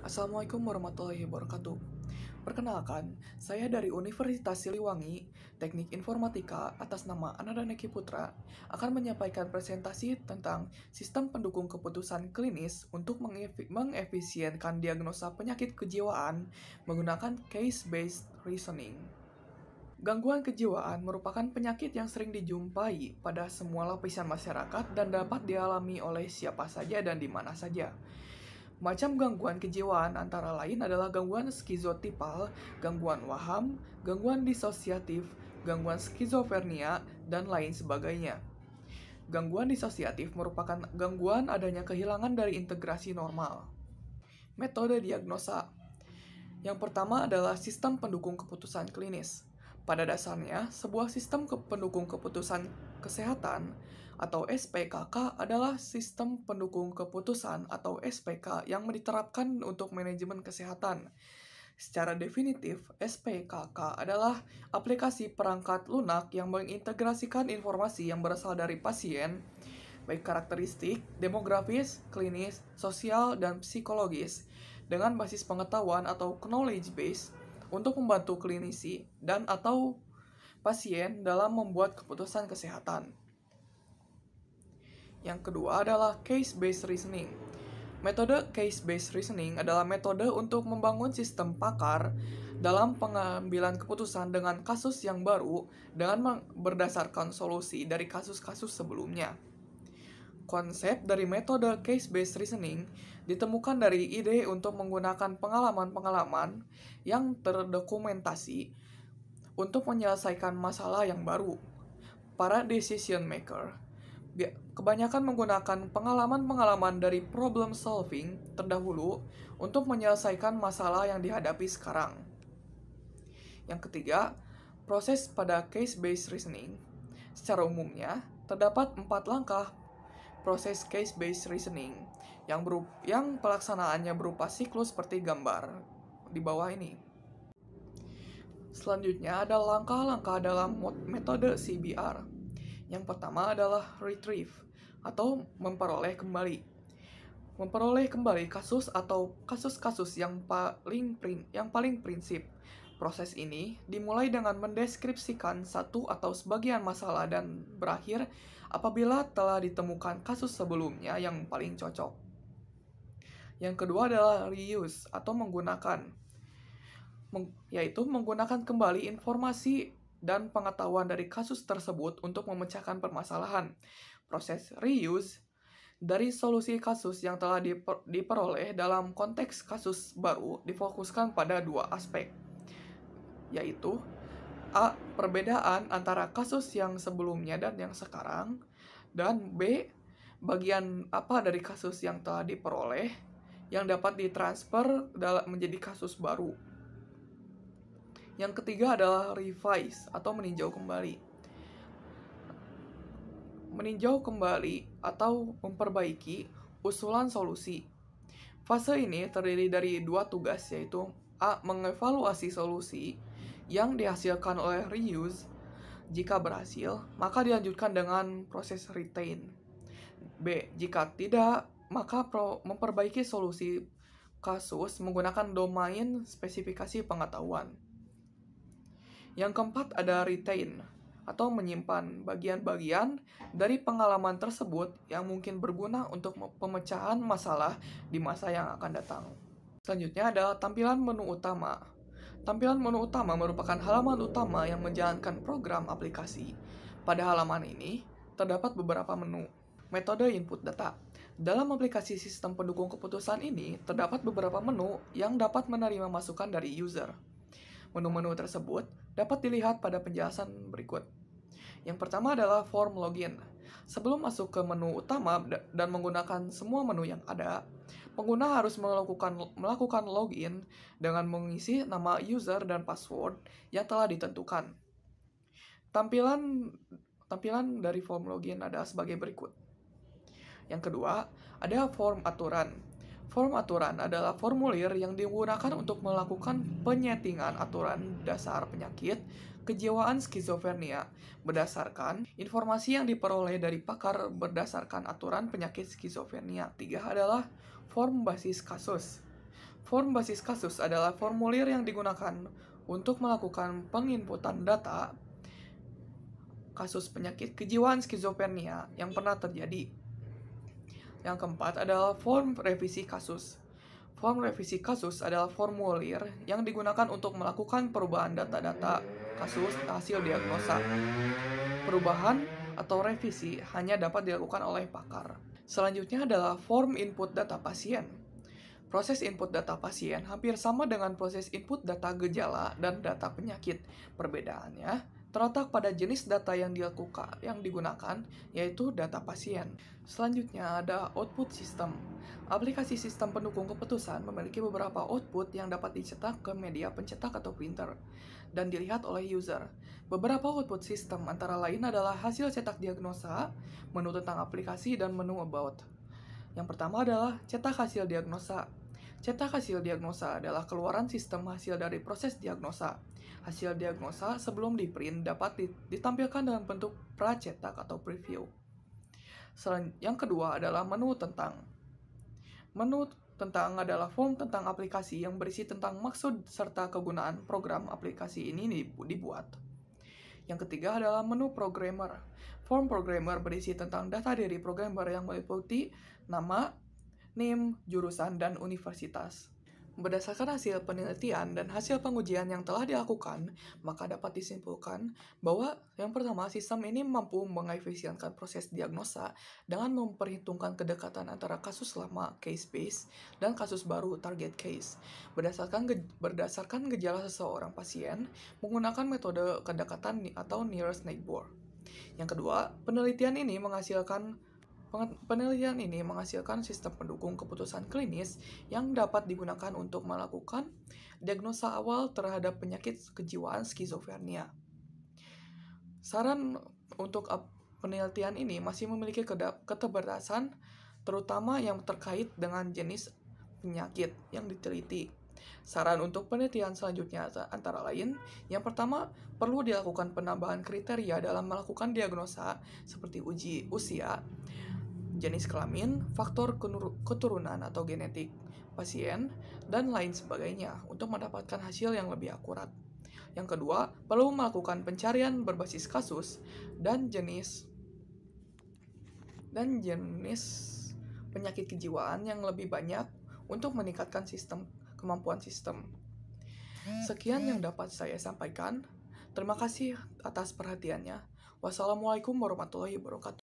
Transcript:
Assalamualaikum warahmatullahi wabarakatuh. Perkenalkan, saya dari Universitas Siliwangi, Teknik Informatika atas nama Ananda Neki Putra akan menyampaikan presentasi tentang sistem pendukung keputusan klinis untuk mengefisienkan diagnosa penyakit kejiwaan menggunakan case-based reasoning. Gangguan kejiwaan merupakan penyakit yang sering dijumpai pada semua lapisan masyarakat dan dapat dialami oleh siapa saja dan di mana saja. Macam gangguan kejiwaan antara lain adalah gangguan skizotipal, gangguan waham, gangguan disosiatif, gangguan skizofrenia, dan lain sebagainya. Gangguan disosiatif merupakan gangguan adanya kehilangan dari integrasi normal. Metode diagnosa. Yang pertama adalah sistem pendukung keputusan klinis. Pada dasarnya, sebuah sistem pendukung keputusan kesehatan atau SPKK adalah sistem pendukung keputusan atau SPK yang diterapkan untuk manajemen kesehatan. Secara definitif, SPKK adalah aplikasi perangkat lunak yang mengintegrasikan informasi yang berasal dari pasien, baik karakteristik, demografis, klinis, sosial, dan psikologis, dengan basis pengetahuan atau knowledge base untuk membantu klinisi dan atau pasien dalam membuat keputusan kesehatan. Yang kedua adalah case-based reasoning. Metode case-based reasoning adalah metode untuk membangun sistem pakar dalam pengambilan keputusan dengan kasus yang baru dengan berdasarkan solusi dari kasus-kasus sebelumnya. Konsep dari metode case-based reasoning ditemukan dari ide untuk menggunakan pengalaman-pengalaman yang terdokumentasi untuk menyelesaikan masalah yang baru. Para decision maker kebanyakan menggunakan pengalaman-pengalaman dari problem solving terdahulu untuk menyelesaikan masalah yang dihadapi sekarang. Yang ketiga, proses pada case-based reasoning. Secara umumnya, terdapat 4 langkah proses case-based reasoning yang pelaksanaannya berupa siklus seperti gambar di bawah ini. Selanjutnya ada langkah-langkah dalam metode CBR. Yang pertama adalah retrieve atau memperoleh kembali. Memperoleh kembali kasus atau kasus-kasus yang paling prinsip. Proses ini dimulai dengan mendeskripsikan satu atau sebagian masalah dan berakhir apabila telah ditemukan kasus sebelumnya yang paling cocok. Yang kedua adalah reuse atau yaitu menggunakan kembali informasi dan pengetahuan dari kasus tersebut untuk memecahkan permasalahan. Proses reuse dari solusi kasus yang telah diperoleh dalam konteks kasus baru difokuskan pada 2 aspek, yaitu A. Perbedaan antara kasus yang sebelumnya dan yang sekarang, dan B. Bagian apa dari kasus yang telah diperoleh yang dapat ditransfer menjadi kasus baru. Yang ketiga adalah revise atau meninjau kembali. Meninjau kembali atau memperbaiki usulan solusi. Fase ini terdiri dari 2 tugas, yaitu A. Mengevaluasi solusi yang dihasilkan oleh reuse. Jika berhasil, maka dilanjutkan dengan proses retain. B. Jika tidak, maka memperbaiki solusi kasus menggunakan domain spesifikasi pengetahuan. Yang keempat ada retain atau menyimpan bagian-bagian dari pengalaman tersebut yang mungkin berguna untuk pemecahan masalah di masa yang akan datang. Selanjutnya adalah tampilan menu utama. Tampilan menu utama merupakan halaman utama yang menjalankan program aplikasi. Pada halaman ini, terdapat beberapa menu. Metode input data. Dalam aplikasi sistem pendukung keputusan ini, terdapat beberapa menu yang dapat menerima masukan dari user. Menu-menu tersebut dapat dilihat pada penjelasan berikut. Yang pertama adalah form login. Sebelum masuk ke menu utama dan menggunakan semua menu yang ada, pengguna harus melakukan login dengan mengisi nama user dan password yang telah ditentukan. Tampilan dari form login adalah sebagai berikut. Yang kedua, ada form aturan. Form aturan adalah formulir yang digunakan untuk melakukan penyetingan aturan dasar penyakit kejiwaan skizofrenia berdasarkan informasi yang diperoleh dari pakar berdasarkan aturan penyakit skizofrenia. 3 adalah form basis kasus. Form basis kasus adalah formulir yang digunakan untuk melakukan penginputan data kasus penyakit kejiwaan skizofrenia yang pernah terjadi. Yang keempat adalah form revisi kasus. Form revisi kasus adalah formulir yang digunakan untuk melakukan perubahan data-data kasus hasil diagnosa. Perubahan atau revisi hanya dapat dilakukan oleh pakar. Selanjutnya adalah form input data pasien. Proses input data pasien hampir sama dengan proses input data gejala dan data penyakit. Perbedaannya terletak pada jenis data yang digunakan, yaitu data pasien. Selanjutnya ada output system. Aplikasi sistem pendukung keputusan memiliki beberapa output yang dapat dicetak ke media pencetak atau printer dan dilihat oleh user. Beberapa output sistem antara lain adalah hasil cetak diagnosa, menu tentang aplikasi, dan menu about. Yang pertama adalah cetak hasil diagnosa. Cetak hasil diagnosa adalah keluaran sistem hasil dari proses diagnosa. Hasil diagnosa sebelum di-print dapat ditampilkan dalam bentuk pracetak atau preview. Yang kedua adalah menu tentang. Menu tentang adalah form tentang aplikasi yang berisi tentang maksud serta kegunaan program aplikasi ini dibuat. Yang ketiga adalah menu programmer. Form programmer berisi tentang data diri programmer yang meliputi nama, NIM, jurusan, dan universitas. Berdasarkan hasil penelitian dan hasil pengujian yang telah dilakukan, maka dapat disimpulkan bahwa yang pertama, sistem ini mampu mengefisienkan proses diagnosa dengan memperhitungkan kedekatan antara kasus lama case base dan kasus baru target case. Berdasarkan gejala seseorang pasien menggunakan metode kedekatan atau nearest neighbor. Yang kedua, penelitian ini menghasilkan sistem pendukung keputusan klinis yang dapat digunakan untuk melakukan diagnosa awal terhadap penyakit kejiwaan skizofrenia. Saran untuk penelitian ini masih memiliki keterbatasan, terutama yang terkait dengan jenis penyakit yang diteliti. Saran untuk penelitian selanjutnya antara lain, yang pertama, perlu dilakukan penambahan kriteria dalam melakukan diagnosa seperti uji usia, jenis kelamin, faktor keturunan atau genetik pasien, dan lain sebagainya untuk mendapatkan hasil yang lebih akurat. Yang kedua, perlu melakukan pencarian berbasis kasus dan jenis penyakit kejiwaan yang lebih banyak untuk meningkatkan kemampuan sistem. Sekian yang dapat saya sampaikan. Terima kasih atas perhatiannya. Wassalamualaikum warahmatullahi wabarakatuh.